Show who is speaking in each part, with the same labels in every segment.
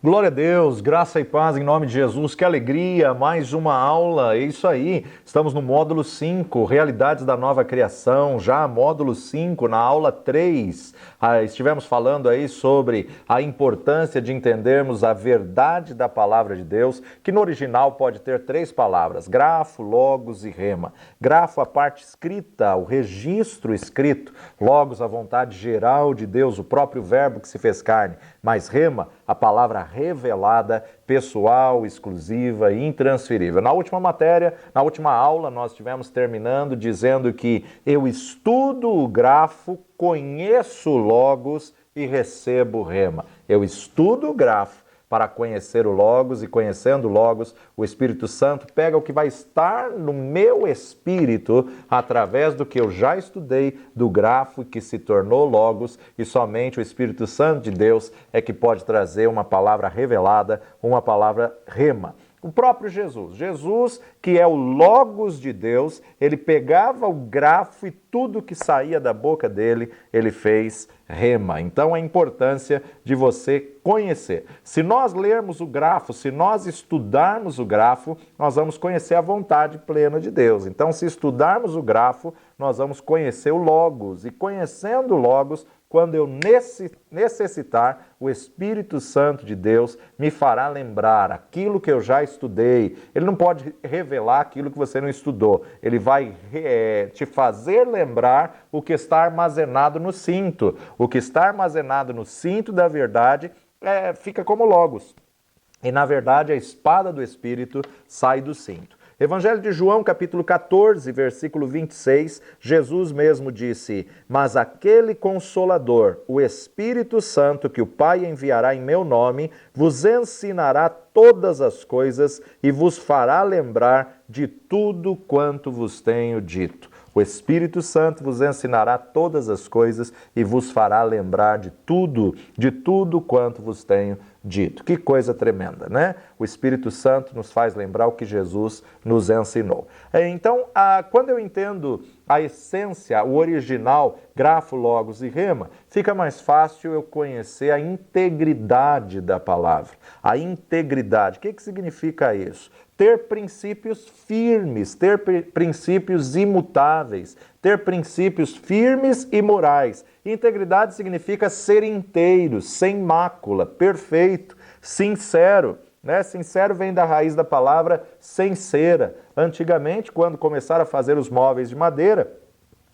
Speaker 1: Glória a Deus, graça e paz em nome de Jesus, que alegria, mais uma aula, é isso aí, estamos no módulo 5, Realidades da Nova Criação, já módulo 5, na aula 3, estivemos falando aí sobre a importância de entendermos a verdade da Palavra de Deus, que no original pode ter 3 palavras, grafo, logos e rema. Grafo, a parte escrita, o registro escrito, logos, a vontade geral de Deus, o próprio verbo que se fez carne, mas rema, a palavra revelada, pessoal, exclusiva e intransferível. Na última matéria, na última aula, nós estivemos terminando dizendo que eu estudo o grafo, conheço o logos e recebo o rema. Eu estudo o grafo para conhecer o Logos, e conhecendo o Logos, o Espírito Santo pega o que vai estar no meu espírito através do que eu já estudei, do grafo que se tornou Logos, e somente o Espírito Santo de Deus é que pode trazer uma palavra revelada, uma palavra rema. O próprio Jesus, que é o Logos de Deus, ele pegava o grafo e tudo que saía da boca dele, ele fez rema. Então a importância de você conhecer. Se nós lermos o grafo, se nós estudarmos o grafo, nós vamos conhecer a vontade plena de Deus. Então, se estudarmos o grafo, nós vamos conhecer o Logos. E conhecendo o Logos, quando eu necessitar, o Espírito Santo de Deus me fará lembrar aquilo que eu já estudei. Ele não pode revelar aquilo que você não estudou. Ele vai te fazer lembrar o que está armazenado no cinto. O que está armazenado no cinto da verdade fica como Logos. E, na verdade, a espada do Espírito sai do cinto. Evangelho de João, capítulo 14, versículo 26, Jesus mesmo disse: "Mas aquele Consolador, o Espírito Santo, que o Pai enviará em meu nome, vos ensinará todas as coisas e vos fará lembrar de tudo quanto vos tenho dito." O Espírito Santo vos ensinará todas as coisas e vos fará lembrar de tudo quanto vos tenho dito. Que coisa tremenda, né? O Espírito Santo nos faz lembrar o que Jesus nos ensinou. Então, quando eu entendo a essência, o original, grafo, logos e rema, fica mais fácil eu conhecer a integridade da palavra. A integridade, o que significa isso? Ter princípios firmes, ter princípios imutáveis, ter princípios firmes e morais. Integridade significa ser inteiro, sem mácula, perfeito, sincero. Sincero vem da raiz da palavra sincera. Antigamente, quando começaram a fazer os móveis de madeira,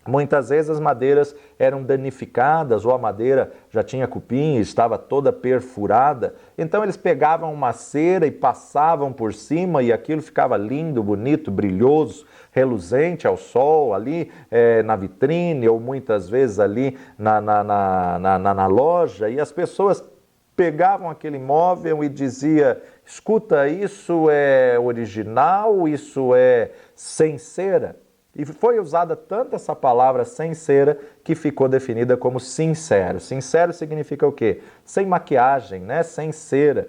Speaker 1: muitas vezes as madeiras eram danificadas ou a madeira já tinha cupim e estava toda perfurada. Então eles pegavam uma cera e passavam por cima e aquilo ficava lindo, bonito, brilhoso, reluzente ao sol ali na vitrine ou muitas vezes ali na loja. E as pessoas pegavam aquele móvel e diziam: escuta, isso é original, isso é sem cera. E foi usada tanto essa palavra sem cera que ficou definida como sincero. Sincero significa o quê? Sem maquiagem, sem cera,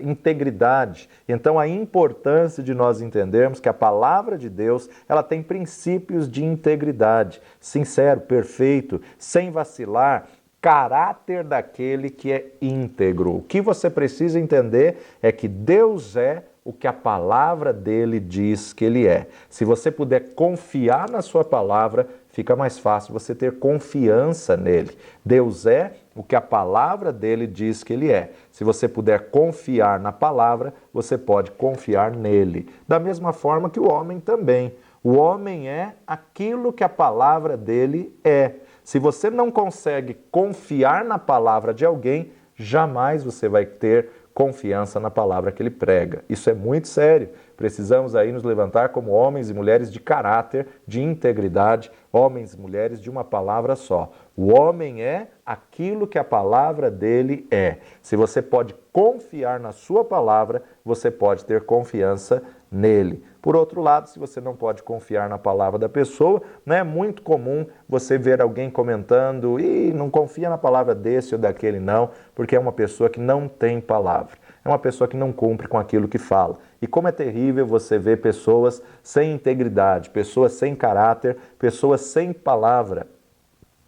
Speaker 1: integridade. Então a importância de nós entendermos que a palavra de Deus, ela tem princípios de integridade. Sincero, perfeito, sem vacilar, caráter daquele que é íntegro. O que você precisa entender é que Deus é o que a palavra dele diz que ele é. Se você puder confiar na sua palavra, fica mais fácil você ter confiança nele. Deus é o que a palavra dele diz que ele é. Se você puder confiar na palavra, você pode confiar nele. Da mesma forma que o homem também. O homem é aquilo que a palavra dele é. Se você não consegue confiar na palavra de alguém, jamais você vai ter confiança na palavra que ele prega. Isso é muito sério. Precisamos aí nos levantar como homens e mulheres de caráter, de integridade, homens e mulheres de uma palavra só. O homem é aquilo que a palavra dele é. Se você pode confiar na sua palavra, você pode ter confiança nele. Por outro lado, se você não pode confiar na palavra da pessoa, é muito comum você ver alguém comentando: não confia na palavra desse ou daquele não, porque é uma pessoa que não tem palavra. É uma pessoa que não cumpre com aquilo que fala. E como é terrível você ver pessoas sem integridade, pessoas sem caráter, pessoas sem palavra.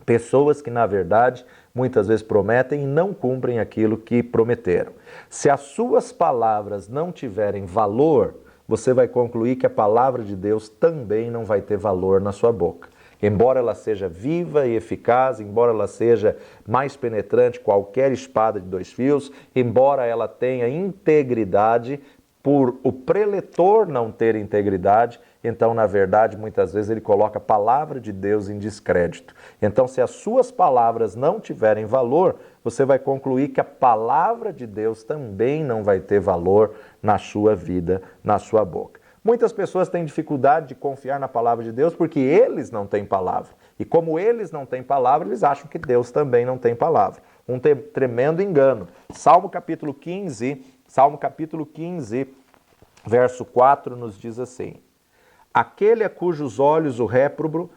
Speaker 1: Pessoas que, na verdade, muitas vezes prometem e não cumprem aquilo que prometeram. Se as suas palavras não tiverem valor, você vai concluir que a palavra de Deus também não vai ter valor na sua boca. Embora ela seja viva e eficaz, embora ela seja mais penetrante que qualquer espada de dois fios, embora ela tenha integridade, por o preletor não ter integridade, então, na verdade, muitas vezes ele coloca a palavra de Deus em descrédito. Então, se as suas palavras não tiverem valor, você vai concluir que a palavra de Deus também não vai ter valor na sua vida, na sua boca. Muitas pessoas têm dificuldade de confiar na palavra de Deus porque eles não têm palavra. E como eles não têm palavra, eles acham que Deus também não tem palavra. Um tremendo engano. Salmo capítulo 15, verso 4 nos diz assim: aquele a cujos olhos o réprobo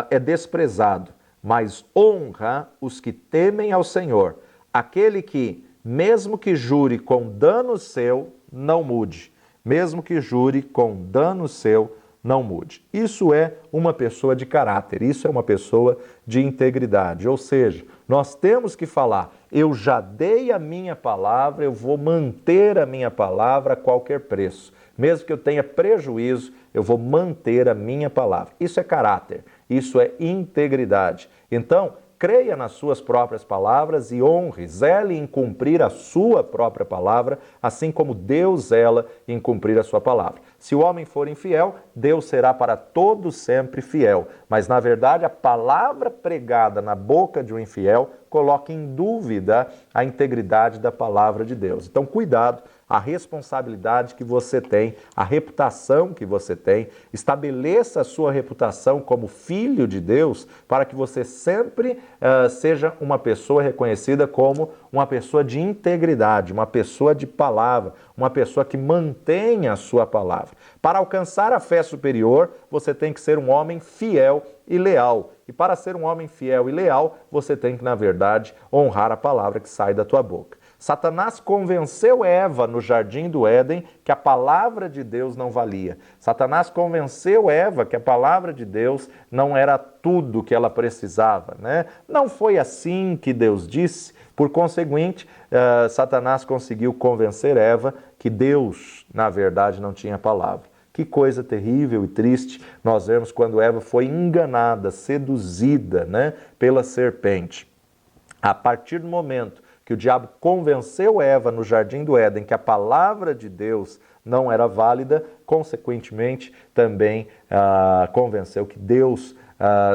Speaker 1: é desprezado, mas honra os que temem ao Senhor. Aquele que, mesmo que jure com dano seu, não mude. Mesmo que jure com dano seu, não mude. Isso é uma pessoa de caráter, isso é uma pessoa de integridade. Ou seja, nós temos que falar, eu já dei a minha palavra, eu vou manter a minha palavra a qualquer preço. Mesmo que eu tenha prejuízo, eu vou manter a minha palavra. Isso é caráter, isso é integridade. Então, creia nas suas próprias palavras e honre, zele em cumprir a sua própria palavra, assim como Deus zela em cumprir a sua palavra. Se o homem for infiel, Deus será para todo sempre fiel. Mas, na verdade, a palavra pregada na boca de um infiel coloca em dúvida a integridade da palavra de Deus. Então, cuidado, a responsabilidade que você tem, a reputação que você tem, estabeleça a sua reputação como filho de Deus para que você sempre seja uma pessoa reconhecida como uma pessoa de integridade, uma pessoa de palavra, uma pessoa que mantenha a sua palavra. Para alcançar a fé superior, você tem que ser um homem fiel e leal. E para ser um homem fiel e leal, você tem que, na verdade, honrar a palavra que sai da tua boca. Satanás convenceu Eva no jardim do Éden que a palavra de Deus não valia. Satanás convenceu Eva que a palavra de Deus não era tudo que ela precisava, né? Não foi assim que Deus disse. Por conseguinte, Satanás conseguiu convencer Eva que Deus, na verdade, não tinha palavra. Que coisa terrível e triste nós vemos quando Eva foi enganada, seduzida, né, pela serpente. A partir do momento que o diabo convenceu Eva no jardim do Éden que a palavra de Deus não era válida, consequentemente também convenceu que Deus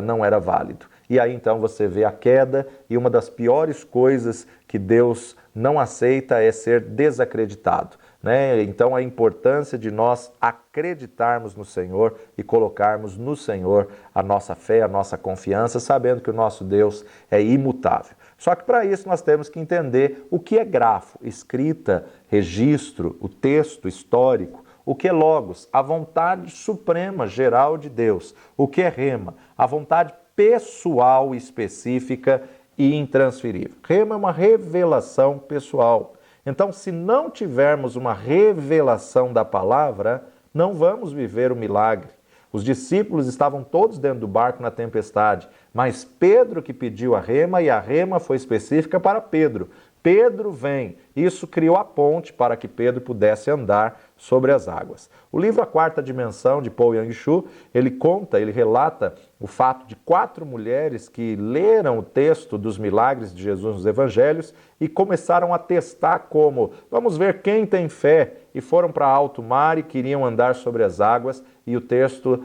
Speaker 1: não era válido. E aí então você vê a queda, e uma das piores coisas que Deus não aceita é ser desacreditado, né? Então a importância de nós acreditarmos no Senhor e colocarmos no Senhor a nossa fé, a nossa confiança, sabendo que o nosso Deus é imutável. Só que para isso nós temos que entender o que é grafo, escrita, registro, o texto histórico, o que é logos, a vontade suprema, geral de Deus, o que é rema, a vontade pessoal específica e intransferível. Rema é uma revelação pessoal. Então, se não tivermos uma revelação da palavra, não vamos viver o milagre. Os discípulos estavam todos dentro do barco na tempestade, mas Pedro que pediu a rema, e a rema foi específica para Pedro. Pedro vem. Isso criou a ponte para que Pedro pudesse andar sobre as águas. O livro A Quarta Dimensão, de Paul Yang-Shu, ele relata o fato de 4 mulheres que leram o texto dos milagres de Jesus nos evangelhos e começaram a testar como, vamos ver quem tem fé, e foram para alto mar e queriam andar sobre as águas, e o texto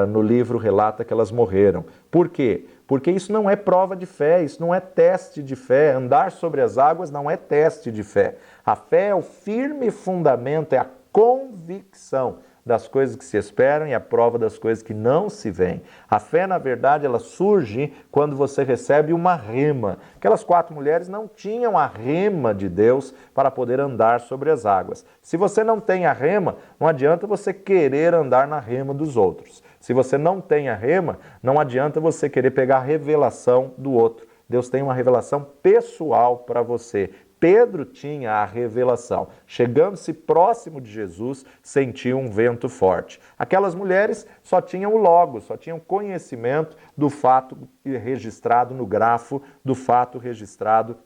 Speaker 1: no livro relata que elas morreram. Por quê? Porque isso não é prova de fé, isso não é teste de fé. Andar sobre as águas não é teste de fé. A fé é o firme fundamento, é a convicção das coisas que se esperam e a prova das coisas que não se veem. A fé, na verdade, ela surge quando você recebe uma rema. Aquelas 4 mulheres não tinham a rema de Deus para poder andar sobre as águas. Se você não tem a rema, não adianta você querer andar na rema dos outros. Se você não tem a rema, não adianta você querer pegar a revelação do outro. Deus tem uma revelação pessoal para você, Pedro tinha a revelação. Chegando-se próximo de Jesus, sentiu um vento forte. Aquelas mulheres só tinham o logos, só tinham conhecimento do fato registrado no grafo, do fato registrado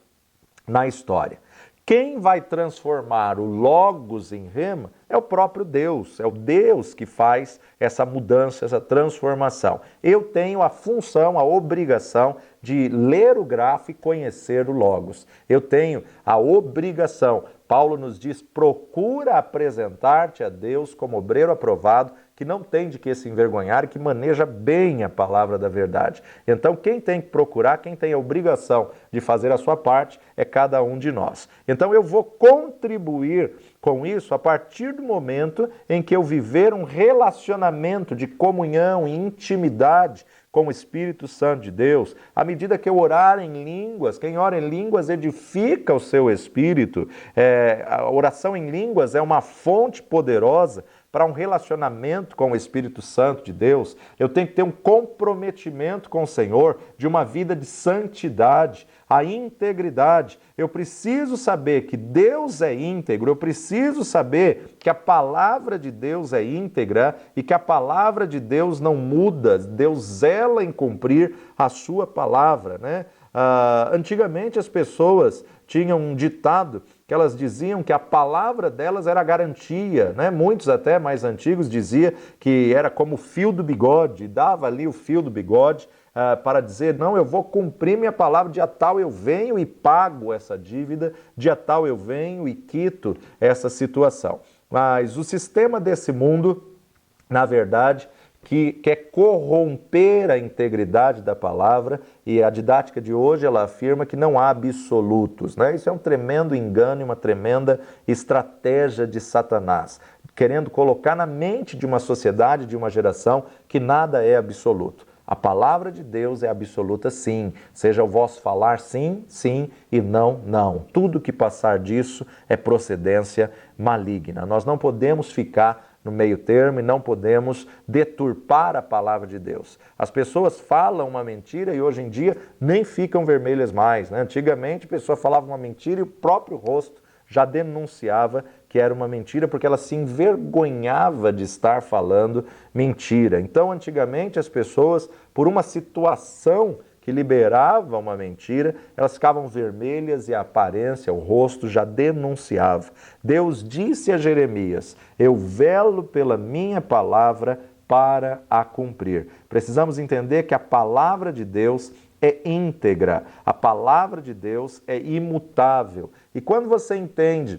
Speaker 1: na história. Quem vai transformar o logos em rema é o próprio Deus, é o Deus que faz essa mudança, essa transformação. Eu tenho a função, a obrigação de ler o grafo e conhecer o logos. Eu tenho a obrigação. Paulo nos diz, procura apresentar-te a Deus como obreiro aprovado, que não tem de que se envergonhar e que maneja bem a palavra da verdade. Então, quem tem que procurar, quem tem a obrigação de fazer a sua parte, é cada um de nós. Então, eu vou contribuir com isso a partir do momento em que eu viver um relacionamento de comunhão e intimidade com o Espírito Santo de Deus, à medida que eu orar em línguas, quem ora em línguas edifica o seu espírito, a oração em línguas é uma fonte poderosa para um relacionamento com o Espírito Santo de Deus. Eu tenho que ter um comprometimento com o Senhor de uma vida de santidade, a integridade. Eu preciso saber que Deus é íntegro, eu preciso saber que a palavra de Deus é íntegra e que a palavra de Deus não muda, Deus zela em cumprir a sua palavra, né? Antigamente as pessoas tinham um ditado que elas diziam que a palavra delas era garantia, né? Muitos até mais antigos diziam que era como o fio do bigode, dava ali o fio do bigode para dizer, não, eu vou cumprir minha palavra, dia tal eu venho e pago essa dívida, dia tal eu venho e quito essa situação. Mas o sistema desse mundo, na verdade, que quer corromper a integridade da palavra, e a didática de hoje ela afirma que não há absolutos, né? Isso é um tremendo engano e uma tremenda estratégia de Satanás, querendo colocar na mente de uma sociedade, de uma geração, que nada é absoluto. A palavra de Deus é absoluta, sim. Seja o vosso falar sim, sim e não, não. Tudo que passar disso é procedência maligna. Nós não podemos ficar no meio termo e não podemos deturpar a palavra de Deus. As pessoas falam uma mentira e hoje em dia nem ficam vermelhas mais, né? Antigamente a pessoa falava uma mentira e o próprio rosto já denunciava que era uma mentira porque ela se envergonhava de estar falando mentira. Então, antigamente as pessoas, por uma situação que liberava uma mentira, elas ficavam vermelhas e a aparência, o rosto já denunciava. Deus disse a Jeremias, eu velo pela minha palavra para a cumprir. Precisamos entender que a palavra de Deus é íntegra, a palavra de Deus é imutável. E quando você entende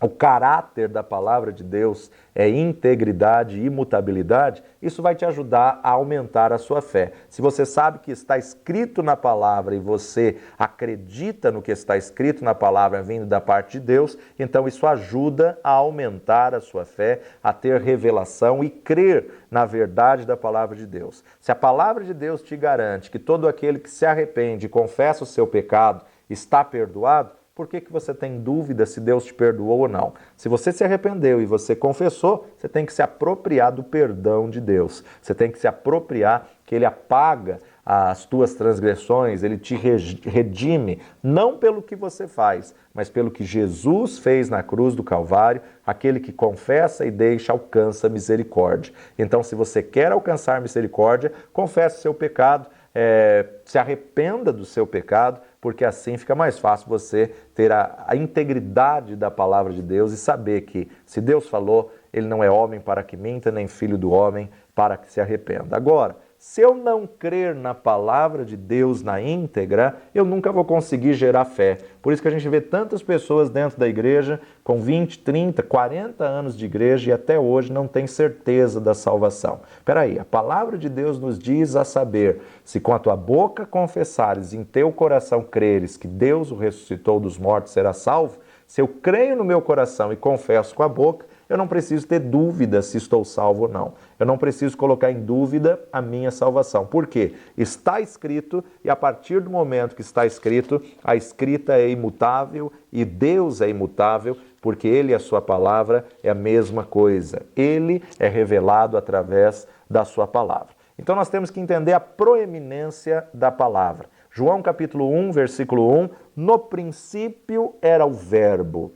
Speaker 1: o caráter da palavra de Deus é integridade e imutabilidade, isso vai te ajudar a aumentar a sua fé. Se você sabe que está escrito na palavra e você acredita no que está escrito na palavra vindo da parte de Deus, então isso ajuda a aumentar a sua fé, a ter revelação e crer na verdade da palavra de Deus. Se a palavra de Deus te garante que todo aquele que se arrepende e confessa o seu pecado está perdoado, por que você tem dúvida se Deus te perdoou ou não? Se você se arrependeu e você confessou, você tem que se apropriar do perdão de Deus. Você tem que se apropriar que Ele apaga as tuas transgressões, Ele te redime, não pelo que você faz, mas pelo que Jesus fez na cruz do Calvário. Aquele que confessa e deixa alcança misericórdia. Então, se você quer alcançar misericórdia, confesse o seu pecado, se arrependa do seu pecado, porque assim fica mais fácil você ter a integridade da palavra de Deus e saber que, se Deus falou, Ele não é homem para que minta, nem filho do homem para que se arrependa. Agora, se eu não crer na palavra de Deus na íntegra, eu nunca vou conseguir gerar fé. Por isso que a gente vê tantas pessoas dentro da igreja com 20, 30, 40 anos de igreja e até hoje não tem certeza da salvação. Peraí, a palavra de Deus nos diz a saber, se com a tua boca confessares e em teu coração creres que Deus o ressuscitou dos mortos, será salvo. Se eu creio no meu coração e confesso com a boca, eu não preciso ter dúvida se estou salvo ou não. Eu não preciso colocar em dúvida a minha salvação. Por quê? Está escrito, e a partir do momento que está escrito, a escrita é imutável e Deus é imutável, porque Ele e a sua palavra é a mesma coisa. Ele é revelado através da sua palavra. Então nós temos que entender a proeminência da palavra. João capítulo 1, versículo 1, no princípio era o verbo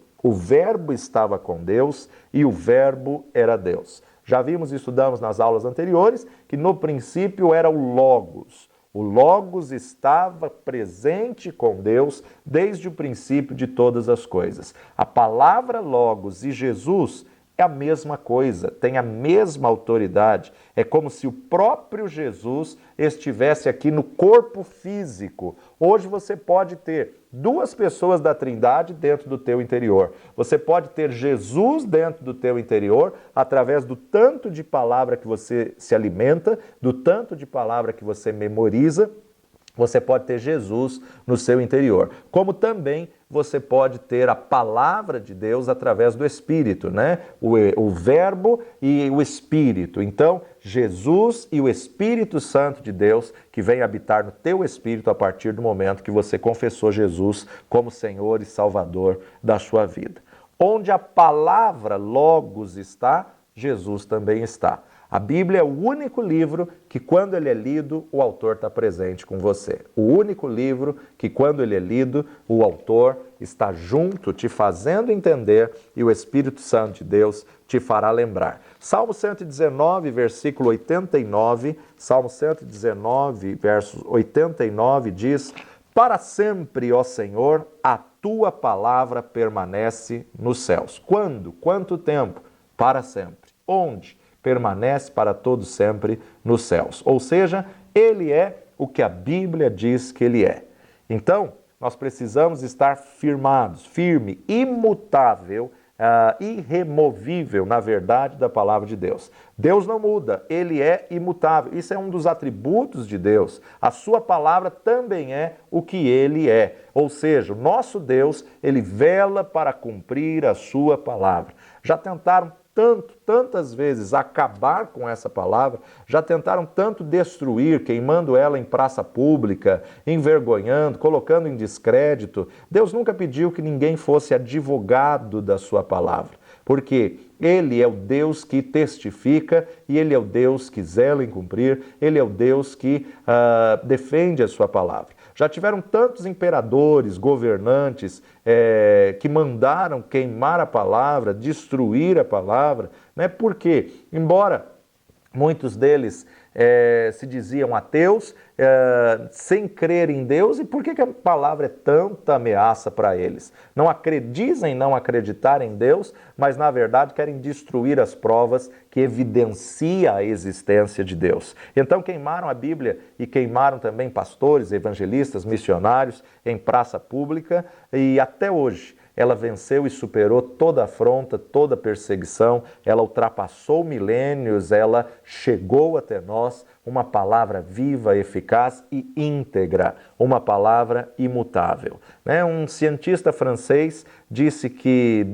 Speaker 1: estava com Deus e o verbo era Deus. Já vimos e estudamos nas aulas anteriores que no princípio era o Logos. O Logos estava presente com Deus desde o princípio de todas as coisas. A palavra Logos e Jesus é a mesma coisa, tem a mesma autoridade. É como se o próprio Jesus estivesse aqui no corpo físico. Hoje você pode ter duas pessoas da Trindade dentro do teu interior. Você pode ter Jesus dentro do teu interior através do tanto de palavra que você se alimenta, do tanto de palavra que você memoriza. Você pode ter Jesus no seu interior. Como também você pode ter a palavra de Deus através do Espírito, né? O Verbo e o Espírito. Então, Jesus e o Espírito Santo de Deus que vem habitar no teu espírito a partir do momento que você confessou Jesus como Senhor e Salvador da sua vida. Onde a palavra Logos está, Jesus também está. A Bíblia é o único livro que, quando ele é lido, o autor está presente com você. O único livro que, quando ele é lido, o autor está junto, te fazendo entender, e o Espírito Santo de Deus te fará lembrar. Salmo 119, versículo 89, Salmo 119, verso 89 diz: para sempre, ó Senhor, a tua palavra permanece nos céus. Quando? Quanto tempo? Para sempre. Onde? Permanece para todo sempre nos céus. Ou seja, ele é o que a Bíblia diz que ele é. Então, nós precisamos estar firmados, firme, imutável, irremovível na verdade da palavra de Deus. Deus não muda, ele é imutável. Isso é um dos atributos de Deus. A sua palavra também é o que ele é. Ou seja, o nosso Deus, ele vela para cumprir a sua palavra. Já tentaram tantas vezes acabar com essa palavra, já tentaram tanto destruir, queimando ela em praça pública, envergonhando, colocando em descrédito. Deus nunca pediu que ninguém fosse advogado da sua palavra, porque ele é o Deus que testifica e ele é o Deus que zela em cumprir, ele é o Deus que defende a sua palavra. Já tiveram tantos imperadores, governantes, que mandaram queimar a palavra, destruir a palavra, né? Porque, embora muitos deles se diziam ateus, sem crer em Deus, e por que a palavra é tanta ameaça para eles? Dizem não acreditar em Deus, mas na verdade querem destruir as provas que evidenciam a existência de Deus. Então queimaram a Bíblia e queimaram também pastores, evangelistas, missionários em praça pública, e até hoje ela venceu e superou toda afronta, toda perseguição, ela ultrapassou milênios, ela chegou até nós, uma palavra viva, eficaz e íntegra, uma palavra imutável. Um cientista francês disse que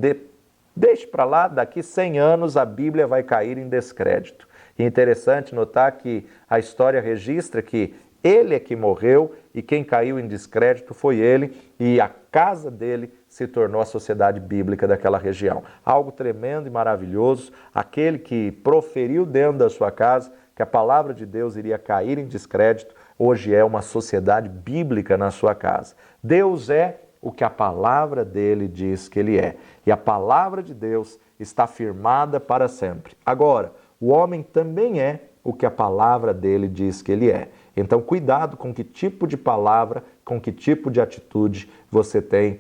Speaker 1: deixe para lá, daqui 100 anos a Bíblia vai cair em descrédito. E é interessante notar que a história registra que ele é que morreu e quem caiu em descrédito foi ele, e a casa dele se tornou a sociedade bíblica daquela região. Algo tremendo e maravilhoso, aquele que proferiu dentro da sua casa que a palavra de Deus iria cair em descrédito, hoje é uma sociedade bíblica na sua casa. Deus é o que a palavra dele diz que ele é, e a palavra de Deus está firmada para sempre. Agora, o homem também é o que a palavra dele diz que ele é. Então, cuidado com que tipo de palavra, com que tipo de atitude você tem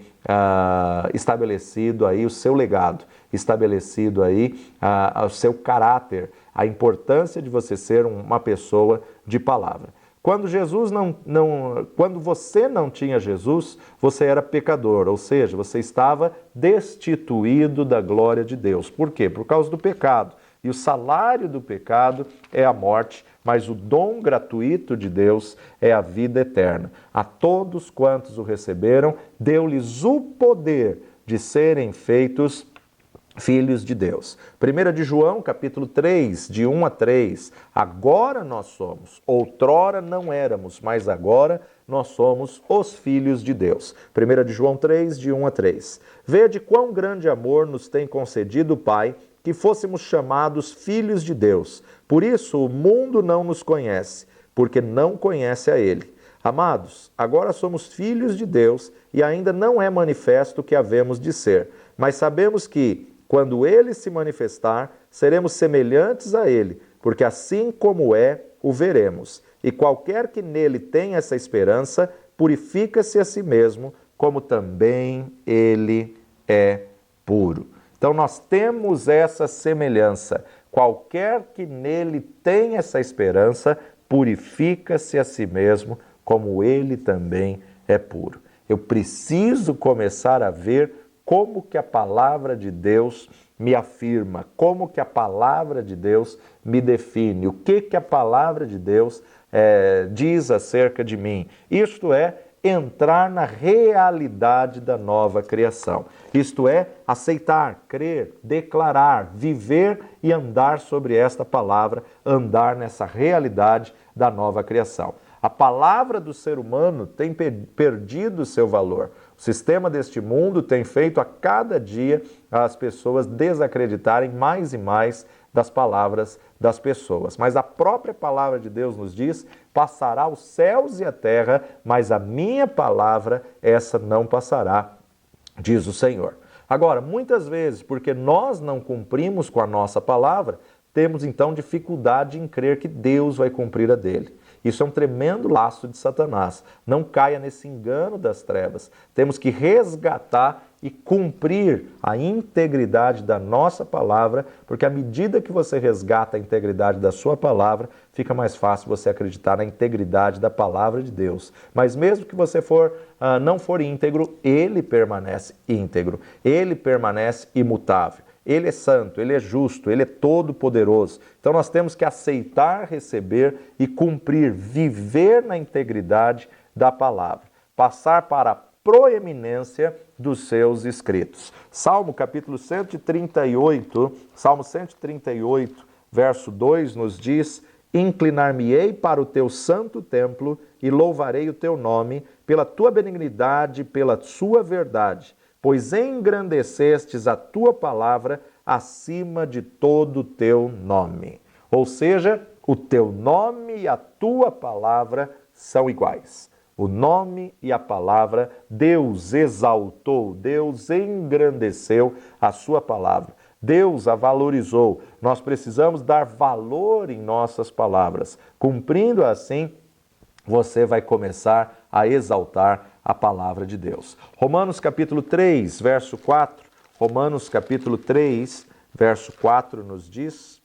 Speaker 1: estabelecido aí o seu legado, estabelecido aí o seu caráter, a importância de você ser uma pessoa de palavra. Quando quando você não tinha Jesus, você era pecador, ou seja, você estava destituído da glória de Deus. Por quê? Por causa do pecado. E o salário do pecado é a morte, mas o dom gratuito de Deus é a vida eterna. A todos quantos o receberam, deu-lhes o poder de serem feitos filhos de Deus. 1 de João, capítulo 3, de 1 a 3. Agora nós somos, outrora não éramos, mas agora nós somos os filhos de Deus. 1 de João 3, de 1 a 3. Vede quão grande amor nos tem concedido o Pai, que fôssemos chamados filhos de Deus. Por isso o mundo não nos conhece, porque não conhece a Ele. Amados, agora somos filhos de Deus e ainda não é manifesto o que havemos de ser, mas sabemos que, quando Ele se manifestar, seremos semelhantes a Ele, porque assim como é, o veremos. E qualquer que nele tenha essa esperança, purifica-se a si mesmo, como também Ele é puro. Então nós temos essa semelhança. Qualquer que nele tenha essa esperança, purifica-se a si mesmo, como ele também é puro. Eu preciso começar a ver como que a palavra de Deus me afirma, como que a palavra de Deus me define, o que que a palavra de Deus diz acerca de mim. Isto é, entrar na realidade da nova criação. Isto é, aceitar, crer, declarar, viver e andar sobre esta palavra, andar nessa realidade da nova criação. A palavra do ser humano tem perdido seu valor. O sistema deste mundo tem feito a cada dia as pessoas desacreditarem mais e mais das palavras das pessoas. Mas a própria palavra de Deus nos diz: passará os céus e a terra, mas a minha palavra, essa não passará, diz o Senhor. Agora, muitas vezes, porque nós não cumprimos com a nossa palavra, temos então dificuldade em crer que Deus vai cumprir a dele. Isso é um tremendo laço de Satanás. Não caia nesse engano das trevas. Temos que resgatar e cumprir a integridade da nossa palavra, porque à medida que você resgata a integridade da sua palavra, fica mais fácil você acreditar na integridade da palavra de Deus. Mas mesmo que você não for íntegro, ele permanece íntegro, ele permanece imutável. Ele é santo, ele é justo, ele é todo-poderoso. Então nós temos que aceitar, receber e cumprir, viver na integridade da palavra, passar para a proeminência dos seus escritos. Salmo capítulo 138, Salmo 138, verso 2 nos diz: inclinar-me-ei para o teu santo templo e louvarei o teu nome pela tua benignidade, pela sua verdade, pois engrandecestes a tua palavra acima de todo o teu nome. Ou seja, o teu nome e a tua palavra são iguais. O nome e a palavra, Deus exaltou, Deus engrandeceu a sua palavra. Deus a valorizou. Nós precisamos dar valor em nossas palavras. Cumprindo assim, você vai começar a exaltar a palavra de Deus. Romanos capítulo 3, verso 4. Romanos capítulo 3, verso 4 nos diz: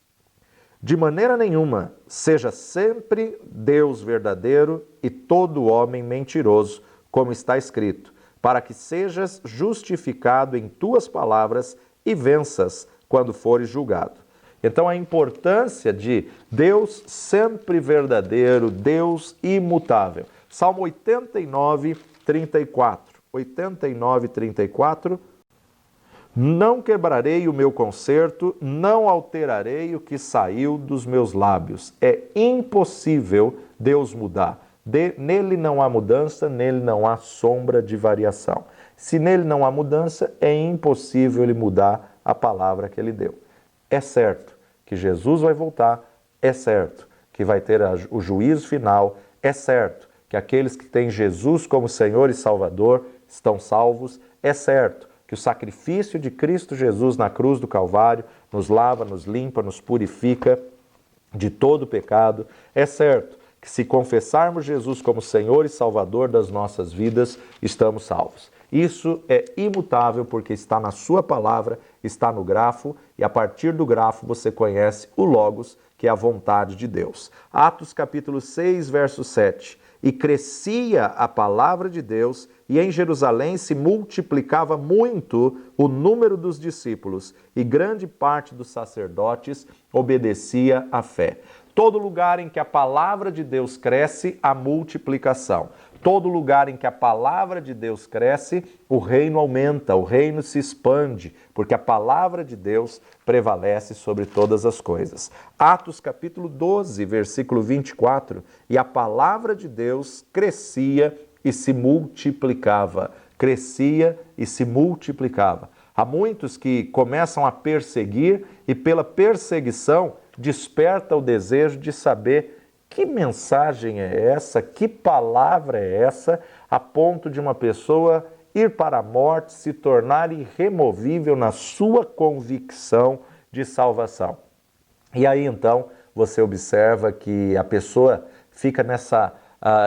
Speaker 1: de maneira nenhuma, seja sempre Deus verdadeiro e todo homem mentiroso, como está escrito, para que sejas justificado em tuas palavras e venças quando fores julgado. Então a importância de Deus sempre verdadeiro, Deus imutável. Salmo 89, 34. 89, 34. Não quebrarei o meu concerto, não alterarei o que saiu dos meus lábios. É impossível Deus mudar. Nele não há mudança, nele não há sombra de variação. Se nele não há mudança, é impossível ele mudar a palavra que ele deu. É certo que Jesus vai voltar, é certo que vai ter o juízo final, é certo que aqueles que têm Jesus como Senhor e Salvador estão salvos, é certo que o sacrifício de Cristo Jesus na cruz do Calvário nos lava, nos limpa, nos purifica de todo pecado. É certo que se confessarmos Jesus como Senhor e Salvador das nossas vidas, estamos salvos. Isso é imutável porque está na sua palavra, está no grafo, e a partir do grafo você conhece o Logos, que é a vontade de Deus. Atos capítulo 6, verso 7. E crescia a palavra de Deus, e em Jerusalém se multiplicava muito o número dos discípulos, e grande parte dos sacerdotes obedecia à fé. Todo lugar em que a palavra de Deus cresce, há multiplicação. Todo lugar em que a palavra de Deus cresce, o reino aumenta, o reino se expande, porque a palavra de Deus prevalece sobre todas as coisas. Atos capítulo 12, versículo 24, e a palavra de Deus crescia e se multiplicava. Crescia e se multiplicava. Há muitos que começam a perseguir e pela perseguição desperta o desejo de saber que mensagem é essa? Que palavra é essa? A ponto de uma pessoa ir para a morte, se tornar irremovível na sua convicção de salvação. E aí então você observa que a pessoa fica nessa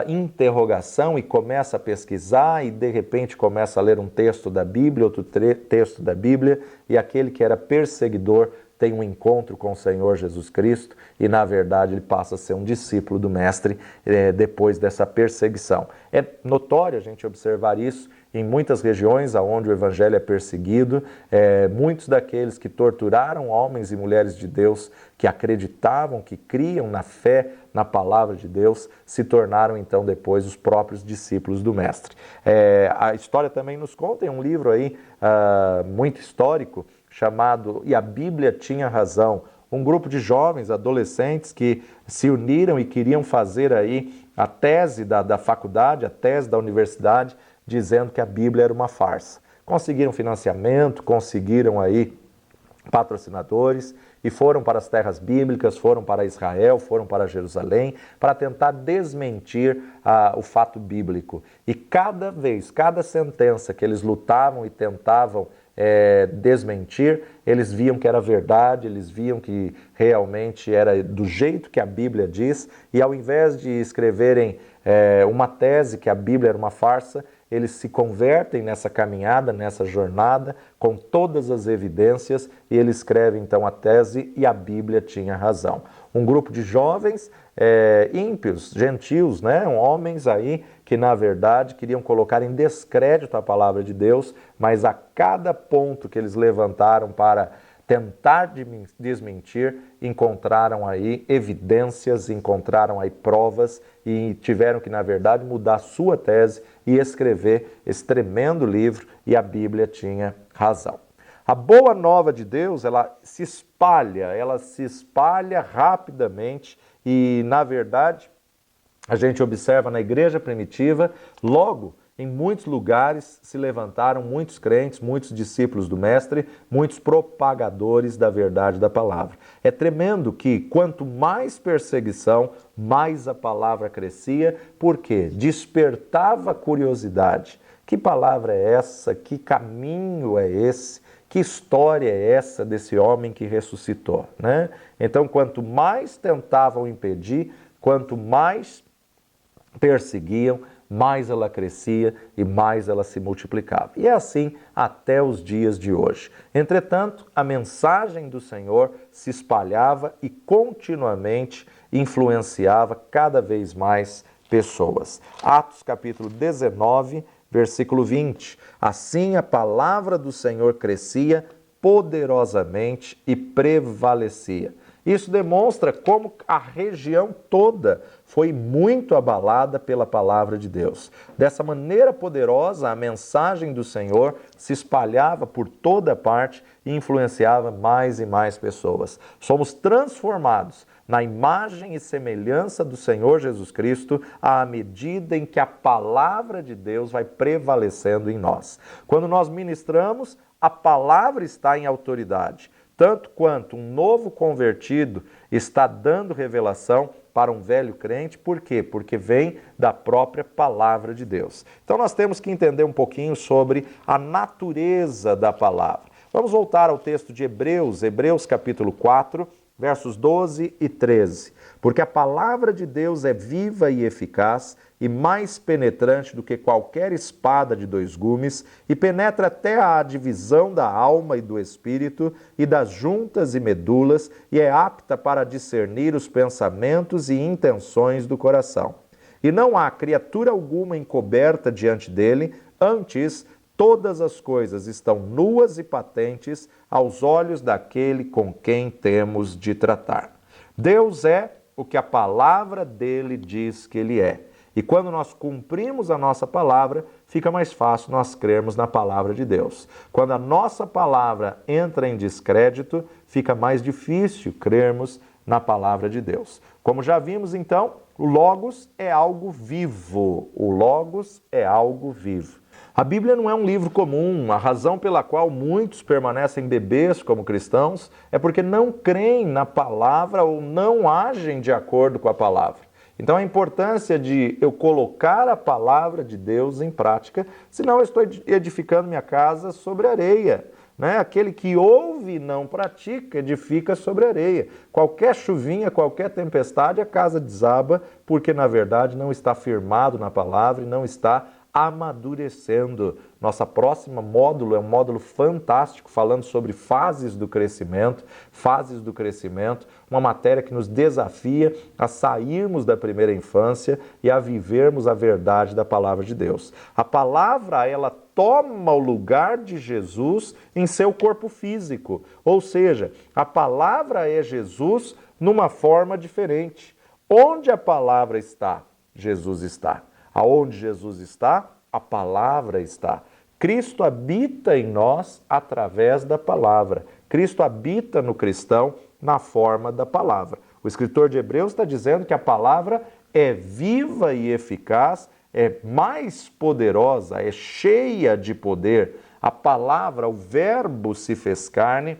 Speaker 1: interrogação e começa a pesquisar e de repente começa a ler um texto da Bíblia, outro texto da Bíblia, e aquele que era perseguidor tem um encontro com o Senhor Jesus Cristo e, na verdade, ele passa a ser um discípulo do Mestre depois dessa perseguição. É notório a gente observar isso em muitas regiões onde o Evangelho é perseguido. Muitos daqueles que torturaram homens e mulheres de Deus, que acreditavam, que criam na fé, na palavra de Deus, se tornaram então depois os próprios discípulos do Mestre. A história também nos conta, em um livro aí muito histórico, chamado E a Bíblia Tinha Razão, um grupo de jovens, adolescentes que se uniram e queriam fazer aí a tese da faculdade, a tese da universidade, dizendo que a Bíblia era uma farsa. Conseguiram financiamento, conseguiram aí patrocinadores e foram para as terras bíblicas, foram para Israel, foram para Jerusalém, para tentar desmentir o fato bíblico. E cada vez, cada sentença que eles lutavam e tentavam desmentir, eles viam que era verdade, eles viam que realmente era do jeito que a Bíblia diz, e ao invés de escreverem uma tese que a Bíblia era uma farsa, eles se convertem nessa caminhada, nessa jornada, com todas as evidências, e eles escrevem então a tese E a Bíblia Tinha Razão. Um grupo de jovens ímpios, gentios, né? Homens aí que na verdade queriam colocar em descrédito a palavra de Deus, mas a cada ponto que eles levantaram para tentar desmentir, encontraram aí evidências, encontraram aí provas e tiveram que, na verdade, mudar sua tese e escrever esse tremendo livro E a Bíblia Tinha Razão. A boa nova de Deus, ela se espalha rapidamente e, na verdade, a gente observa na igreja primitiva, logo em muitos lugares se levantaram muitos crentes, muitos discípulos do Mestre, muitos propagadores da verdade da palavra. É tremendo que quanto mais perseguição, mais a palavra crescia, porque despertava curiosidade. Que palavra é essa? Que caminho é esse? Que história é essa desse homem que ressuscitou, né? Então, quanto mais tentavam impedir, quanto mais perseguiam, mais ela crescia e mais ela se multiplicava. E é assim até os dias de hoje. Entretanto, a mensagem do Senhor se espalhava e continuamente influenciava cada vez mais pessoas. Atos capítulo 19, versículo 20. Assim a palavra do Senhor crescia poderosamente e prevalecia. Isso demonstra como a região toda foi muito abalada pela palavra de Deus. Dessa maneira poderosa, a mensagem do Senhor se espalhava por toda parte e influenciava mais e mais pessoas. Somos transformados na imagem e semelhança do Senhor Jesus Cristo à medida em que a palavra de Deus vai prevalecendo em nós. Quando nós ministramos, a palavra está em autoridade. Tanto quanto um novo convertido está dando revelação para um velho crente, por quê? Porque vem da própria palavra de Deus. Então nós temos que entender um pouquinho sobre a natureza da palavra. Vamos voltar ao texto de Hebreus, Hebreus capítulo 4, versos 12 e 13. Porque a palavra de Deus é viva e eficaz e mais penetrante do que qualquer espada de dois gumes e penetra até a divisão da alma e do espírito e das juntas e medulas e é apta para discernir os pensamentos e intenções do coração. E não há criatura alguma encoberta diante dele, antes todas as coisas estão nuas e patentes aos olhos daquele com quem temos de tratar. Deus é o que a palavra dele diz que ele é. E quando nós cumprimos a nossa palavra, fica mais fácil nós crermos na palavra de Deus. Quando a nossa palavra entra em descrédito, fica mais difícil crermos na palavra de Deus. Como já vimos, então, o Logos é algo vivo. O Logos é algo vivo. A Bíblia não é um livro comum. A razão pela qual muitos permanecem bebês como cristãos é porque não creem na palavra ou não agem de acordo com a palavra. Então a importância de eu colocar a palavra de Deus em prática, senão eu estou edificando minha casa sobre areia. Né? Aquele que ouve e não pratica, edifica sobre areia. Qualquer chuvinha, qualquer tempestade, a casa desaba, porque na verdade não está firmado na palavra e não está amadurecendo. Nossa próxima módulo é um módulo fantástico, falando sobre fases do crescimento, uma matéria que nos desafia a sairmos da primeira infância e a vivermos a verdade da palavra de Deus. A palavra, ela toma o lugar de Jesus em seu corpo físico, ou seja, a palavra é Jesus numa forma diferente. Onde a palavra está, Jesus está. Aonde Jesus está, a palavra está. Cristo habita em nós através da palavra. Cristo habita no cristão na forma da palavra. O escritor de Hebreus está dizendo que a palavra é viva e eficaz, é mais poderosa, é cheia de poder. A palavra, o verbo se fez carne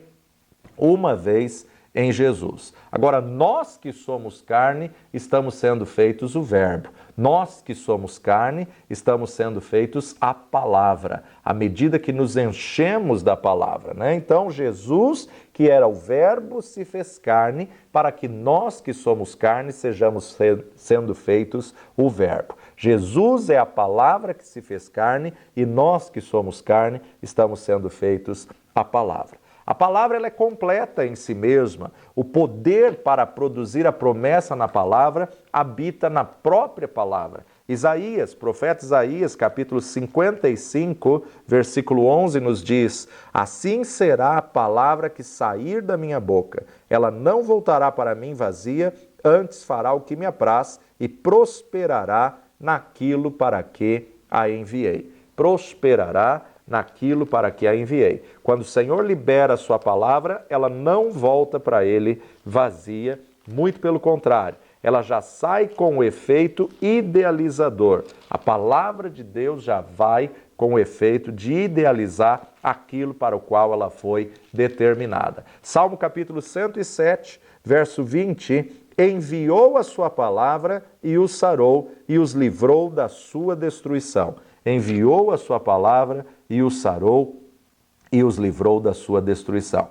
Speaker 1: uma vez em Jesus. Agora, nós que somos carne, estamos sendo feitos o verbo. Nós que somos carne, estamos sendo feitos a palavra, à medida que nos enchemos da palavra, né? Então, Jesus, que era o verbo, se fez carne, para que nós que somos carne, sejamos sendo feitos o verbo. Jesus é a palavra que se fez carne, e nós que somos carne, estamos sendo feitos a palavra. A palavra ela é completa em si mesma. O poder para produzir a promessa na palavra habita na própria palavra. Isaías, profeta Isaías, capítulo 55, versículo 11, nos diz: assim será a palavra que sair da minha boca. Ela não voltará para mim vazia, antes fará o que me apraz e prosperará naquilo para que a enviei. Prosperará naquilo para que a enviei. Quando o Senhor libera a sua palavra, ela não volta para ele vazia, muito pelo contrário, ela já sai com o efeito idealizador. A palavra de Deus já vai com o efeito de idealizar aquilo para o qual ela foi determinada. Salmo capítulo 107, verso 20, enviou a sua palavra e os sarou e os livrou da sua destruição. Enviou a sua palavra e os sarou e os livrou da sua destruição.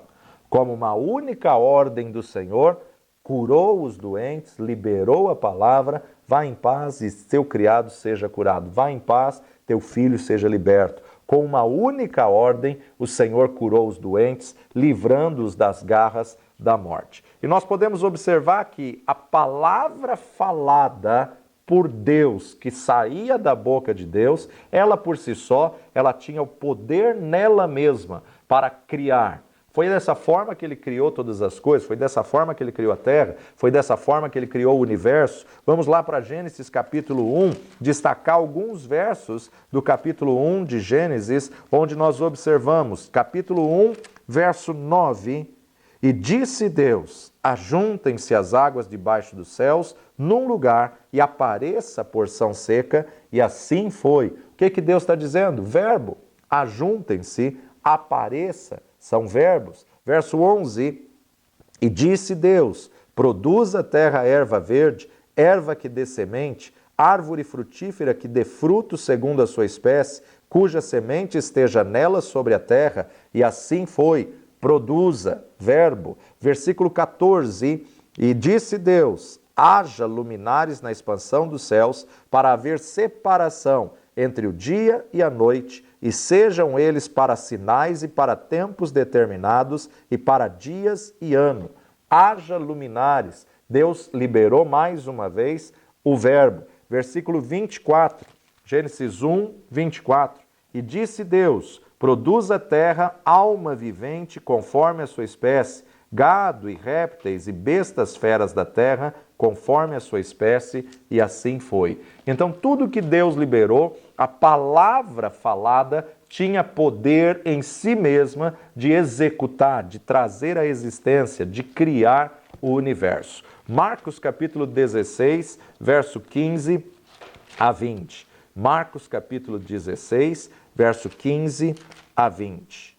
Speaker 1: Como uma única ordem do Senhor, curou os doentes, liberou a palavra, vá em paz e teu criado seja curado. Vá em paz, teu filho seja liberto. Com uma única ordem, o Senhor curou os doentes, livrando-os das garras da morte. E nós podemos observar que a palavra falada por Deus, que saía da boca de Deus, ela por si só, ela tinha o poder nela mesma para criar. Foi dessa forma que ele criou todas as coisas, foi dessa forma que ele criou a terra, foi dessa forma que ele criou o universo. Vamos lá para Gênesis capítulo 1, destacar alguns versos do capítulo 1 de Gênesis, onde nós observamos, capítulo 1, verso 9, e disse Deus, ajuntem-se as águas debaixo dos céus num lugar e apareça a porção seca, e assim foi. O que Deus está dizendo? Verbo, ajuntem-se, apareça, são verbos. Verso 11, e disse Deus, produza a terra erva verde, erva que dê semente, árvore frutífera que dê fruto segundo a sua espécie, cuja semente esteja nela sobre a terra, e assim foi. Produza, verbo. Versículo 14, e disse Deus, haja luminares na expansão dos céus, para haver separação entre o dia e a noite, e sejam eles para sinais e para tempos determinados, e para dias e ano. Haja luminares. Deus liberou mais uma vez o verbo. Versículo 24, Gênesis 1, 24. E disse Deus, produz a terra alma vivente conforme a sua espécie, gado e répteis e bestas feras da terra conforme a sua espécie, e assim foi. Então tudo que Deus liberou, a palavra falada tinha poder em si mesma de executar, de trazer à existência, de criar o universo. Marcos capítulo 16, verso 15 a 20. Marcos capítulo 16, verso 15 a 20.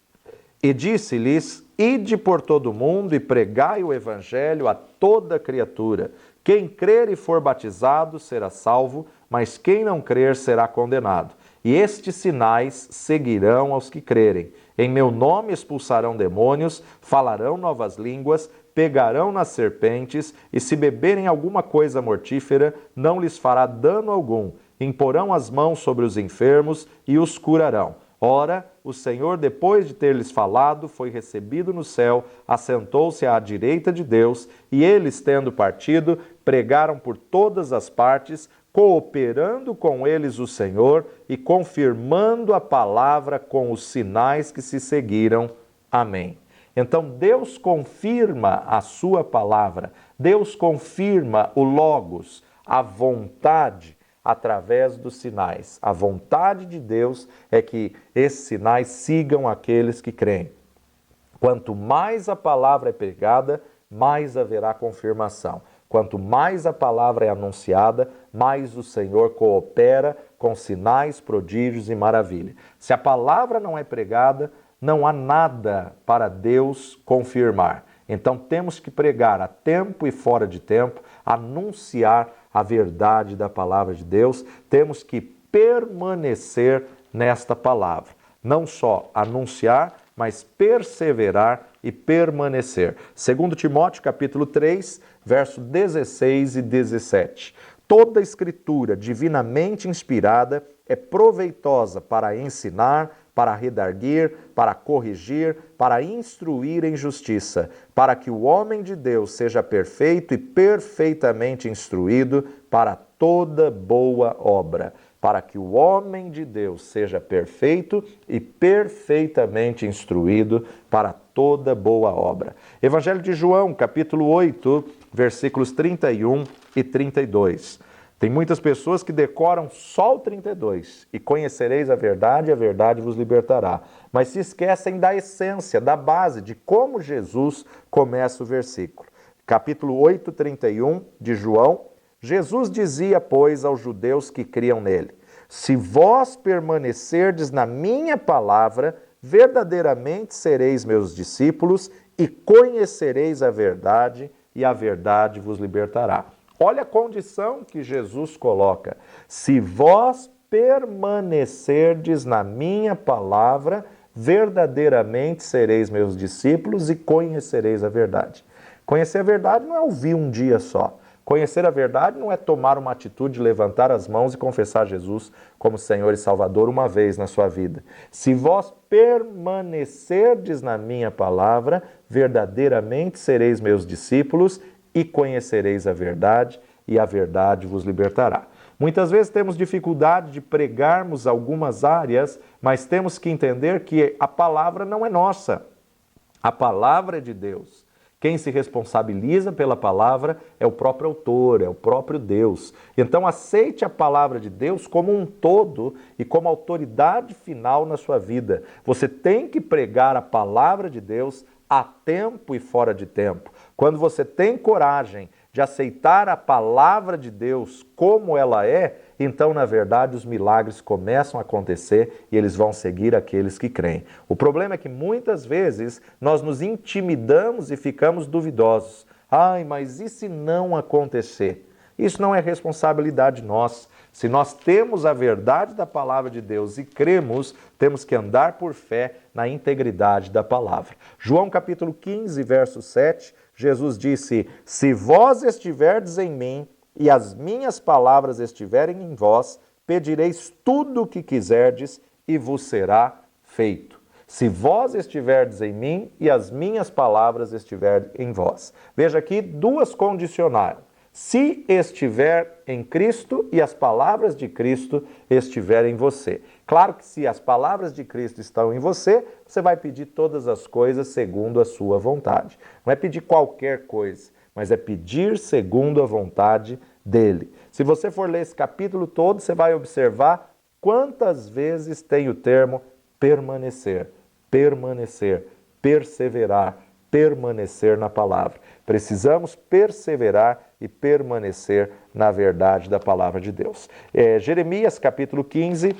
Speaker 1: E disse-lhes, ide por todo o mundo e pregai o evangelho a toda criatura. Quem crer e for batizado será salvo, mas quem não crer será condenado. E estes sinais seguirão aos que crerem. Em meu nome expulsarão demônios, falarão novas línguas, pegarão nas serpentes, e se beberem alguma coisa mortífera, não lhes fará dano algum. Imporão as mãos sobre os enfermos e os curarão. Ora, o Senhor, depois de ter-lhes falado, foi recebido no céu, assentou-se à direita de Deus, e eles, tendo partido, pregaram por todas as partes, cooperando com eles o Senhor e confirmando a palavra com os sinais que se seguiram. Amém. Então Deus confirma a sua palavra, Deus confirma o Logos, a vontade, através dos sinais. A vontade de Deus é que esses sinais sigam aqueles que creem. Quanto mais a palavra é pregada, mais haverá confirmação. Quanto mais a palavra é anunciada, mais o Senhor coopera com sinais, prodígios e maravilha. Se a palavra não é pregada, não há nada para Deus confirmar. Então temos que pregar a tempo e fora de tempo, anunciar a verdade da palavra de Deus, temos que permanecer nesta palavra. Não só anunciar, mas perseverar e permanecer. 2 Timóteo capítulo 3, verso 16 e 17. Toda escritura divinamente inspirada é proveitosa para ensinar, para redarguir, para corrigir, para instruir em justiça, para que o homem de Deus seja perfeito e perfeitamente instruído para toda boa obra. Para que o homem de Deus seja perfeito e perfeitamente instruído para toda boa obra. Evangelho de João, capítulo 8, versículos 31 e 32. Tem muitas pessoas que decoram só o 32, e conhecereis a verdade vos libertará. Mas se esquecem da essência, da base, de como Jesus começa o versículo. Capítulo 8, 31 de João, Jesus dizia, pois, aos judeus que criam nele: se vós permanecerdes na minha palavra, verdadeiramente sereis meus discípulos e conhecereis a verdade, e a verdade vos libertará. Olha a condição que Jesus coloca. Se vós permanecerdes na minha palavra, verdadeiramente sereis meus discípulos e conhecereis a verdade. Conhecer a verdade não é ouvir um dia só. Conhecer a verdade não é tomar uma atitude, levantar as mãos e confessar Jesus como Senhor e Salvador uma vez na sua vida. Se vós permanecerdes na minha palavra, verdadeiramente sereis meus discípulos e conhecereis a verdade, e a verdade vos libertará. Muitas vezes temos dificuldade de pregarmos algumas áreas, mas temos que entender que a palavra não é nossa. A palavra é de Deus. Quem se responsabiliza pela palavra é o próprio autor, é o próprio Deus. Então aceite a palavra de Deus como um todo e como autoridade final na sua vida. Você tem que pregar a palavra de Deus a tempo e fora de tempo. Quando você tem coragem de aceitar a palavra de Deus como ela é, então, na verdade, os milagres começam a acontecer e eles vão seguir aqueles que creem. O problema é que muitas vezes nós nos intimidamos e ficamos duvidosos. Ai, mas e se não acontecer? Isso não é responsabilidade nossa. Se nós temos a verdade da palavra de Deus e cremos, temos que andar por fé na integridade da palavra. João capítulo 15, verso 7, Jesus disse: se vós estiverdes em mim e as minhas palavras estiverem em vós, pedireis tudo o que quiserdes e vos será feito. Se vós estiverdes em mim e as minhas palavras estiverem em vós. Veja aqui duas condicionais. Se estiver em Cristo e as palavras de Cristo estiverem em você. Claro que se as palavras de Cristo estão em você, você vai pedir todas as coisas segundo a sua vontade. Não é pedir qualquer coisa, mas é pedir segundo a vontade dele. Se você for ler esse capítulo todo, você vai observar quantas vezes tem o termo permanecer, permanecer, perseverar, permanecer na palavra. Precisamos perseverar e permanecer na verdade da palavra de Deus. Jeremias capítulo 15,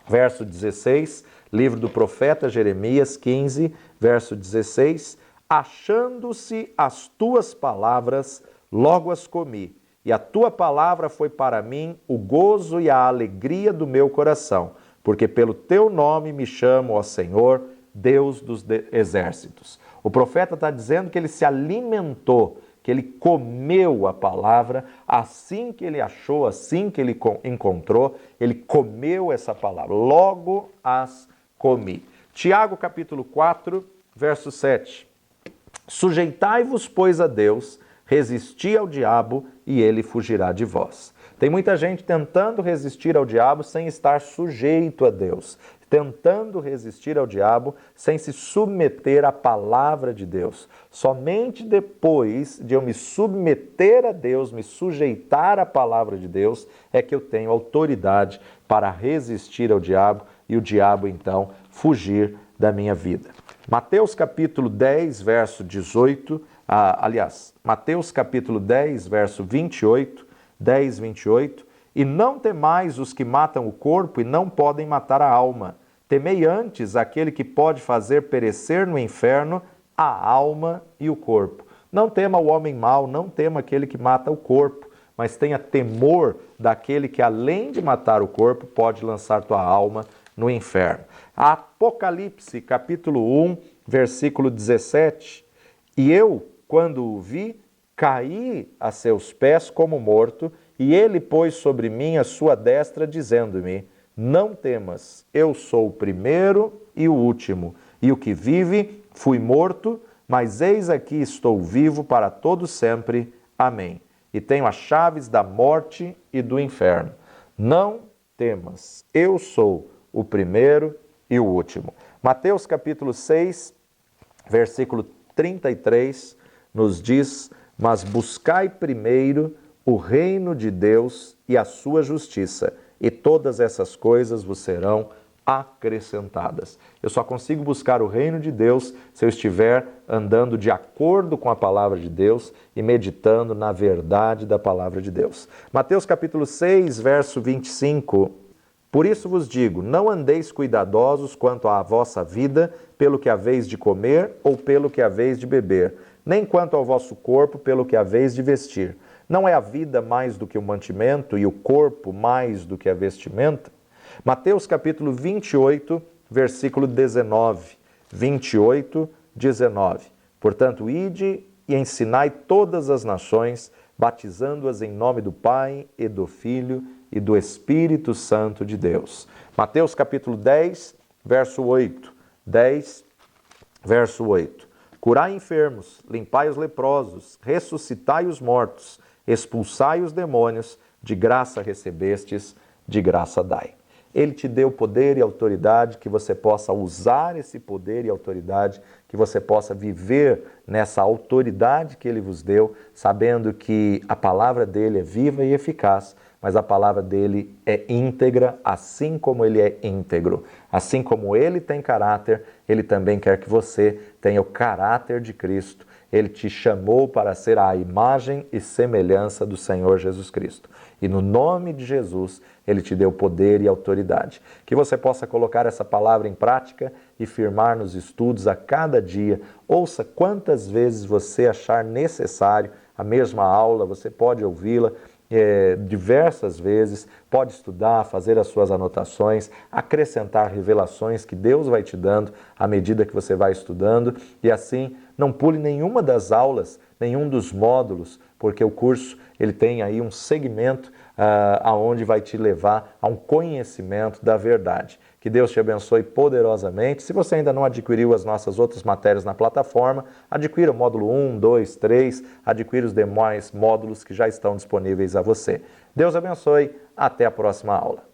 Speaker 1: verso 16, livro do profeta Jeremias 15, verso 16, achando-se as tuas palavras logo as comi, e a tua palavra foi para mim o gozo e a alegria do meu coração, porque pelo teu nome me chamo, ó Senhor, Deus dos exércitos. O profeta está dizendo que ele se alimentou, que ele comeu a palavra, assim que ele achou, assim que ele encontrou, ele comeu essa palavra, logo as comi. Tiago capítulo 4, verso 7. Sujeitai-vos, pois, a Deus, resisti ao diabo e ele fugirá de vós. Tem muita gente tentando resistir ao diabo sem estar sujeito a Deus, tentando resistir ao diabo sem se submeter à palavra de Deus. Somente depois de eu me submeter a Deus, me sujeitar à palavra de Deus, é que eu tenho autoridade para resistir ao diabo e o diabo, então, fugir da minha vida. Mateus capítulo 10, verso 18, Mateus capítulo 10, verso 28, 10, 28, e não temais os que matam o corpo e não podem matar a alma. Temei antes aquele que pode fazer perecer no inferno a alma e o corpo. Não tema o homem mau, não tema aquele que mata o corpo, mas tenha temor daquele que, além de matar o corpo, pode lançar tua alma no inferno. Apocalipse, capítulo 1, versículo 17. E eu, quando o vi, caí a seus pés como morto, e ele pôs sobre mim a sua destra, dizendo-me: não temas, eu sou o primeiro e o último, e o que vive, fui morto, mas eis aqui estou vivo para todo sempre. Amém. E tenho as chaves da morte e do inferno. Não temas, eu sou o primeiro e o último. Mateus capítulo 6, versículo 33, nos diz: mas buscai primeiro o reino de Deus e a sua justiça, e todas essas coisas vos serão acrescentadas. Eu só consigo buscar o reino de Deus se eu estiver andando de acordo com a palavra de Deus e meditando na verdade da palavra de Deus. Mateus capítulo 6, verso 25. Por isso vos digo, não andeis cuidadosos quanto à vossa vida, pelo que haveis de comer ou pelo que haveis de beber, nem quanto ao vosso corpo, pelo que haveis de vestir. Não é a vida mais do que o mantimento e o corpo mais do que a vestimenta? Mateus capítulo 28, versículo 19. 28, 19. Portanto, ide e ensinai todas as nações, batizando-as em nome do Pai e do Filho e do Espírito Santo de Deus. Mateus capítulo 10, verso 8. 10, verso 8. Curai enfermos, limpai os leprosos, ressuscitai os mortos, expulsai os demônios, de graça recebestes, de graça dai. Ele te deu poder e autoridade, que você possa usar esse poder e autoridade, que você possa viver nessa autoridade que ele vos deu, sabendo que a palavra dele é viva e eficaz, mas a palavra dele é íntegra, assim como ele é íntegro. Assim como ele tem caráter, ele também quer que você tenha o caráter de Cristo. Ele te chamou para ser a imagem e semelhança do Senhor Jesus Cristo. E no nome de Jesus, ele te deu poder e autoridade. Que você possa colocar essa palavra em prática e firmar nos estudos a cada dia. Ouça quantas vezes você achar necessário a mesma aula, você pode ouvi-la diversas vezes, pode estudar, fazer as suas anotações, acrescentar revelações que Deus vai te dando à medida que você vai estudando, e assim não pule nenhuma das aulas, nenhum dos módulos, porque o curso ele tem aí um segmento aonde vai te levar a um conhecimento da verdade. Que Deus te abençoe poderosamente. Se você ainda não adquiriu as nossas outras matérias na plataforma, adquira o módulo 1, 2, 3, adquira os demais módulos que já estão disponíveis a você. Deus abençoe. Até a próxima aula.